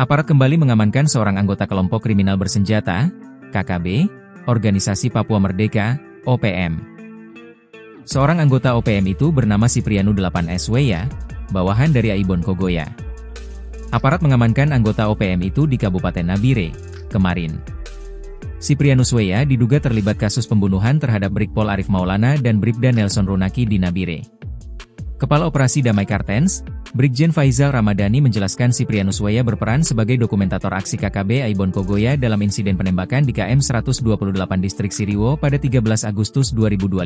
Aparat kembali mengamankan seorang anggota kelompok kriminal bersenjata, KKB, Organisasi Papua Merdeka, OPM. Seorang anggota OPM itu bernama Siprianu 8SWya, bawahan dari Aibon Kogoya. Aparat mengamankan anggota OPM itu di Kabupaten Nabire, kemarin. Siprianus Weya diduga terlibat kasus pembunuhan terhadap Brigpol Arif Maulana dan Bribda Nelson Runaki di Nabire. Kepala Operasi Damai Kartens, Brigjen Faizal Ramadhani menjelaskan Siprianus Weya berperan sebagai dokumentator aksi KKB Aibon Kogoya dalam insiden penembakan di KM 128 Distrik Siriwo pada 13 Agustus 2025.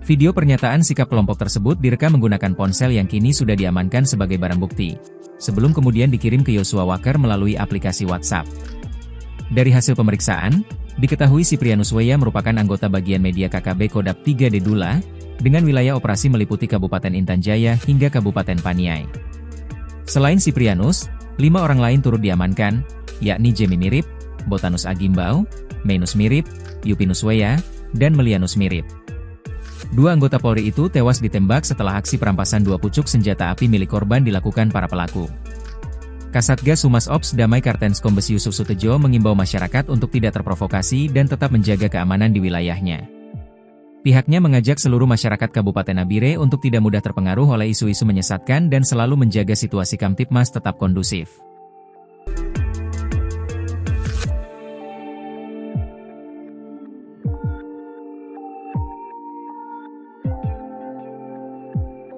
Video pernyataan sikap kelompok tersebut direkam menggunakan ponsel yang kini sudah diamankan sebagai barang bukti, sebelum kemudian dikirim ke Yosua Wakar melalui aplikasi WhatsApp. Dari hasil pemeriksaan, diketahui Siprianus Weya merupakan anggota bagian media KKB Kodap 3 Dedula, dengan wilayah operasi meliputi Kabupaten Intan Jaya hingga Kabupaten Paniai. Selain Siprianus, 5 orang lain turut diamankan, yakni Jemi Mirip, Botanus Agimbau, Menus Mirip, Yupinus Weya, dan Melianus Mirip. 2 anggota Polri itu tewas ditembak setelah aksi perampasan 2 pucuk senjata api milik korban dilakukan para pelaku. Kasatgas Humas Ops Damai Kartens Kombes Yusuf Sutejo mengimbau masyarakat untuk tidak terprovokasi dan tetap menjaga keamanan di wilayahnya. Pihaknya mengajak seluruh masyarakat Kabupaten Nabire untuk tidak mudah terpengaruh oleh isu-isu menyesatkan dan selalu menjaga situasi Kamtipmas tetap kondusif.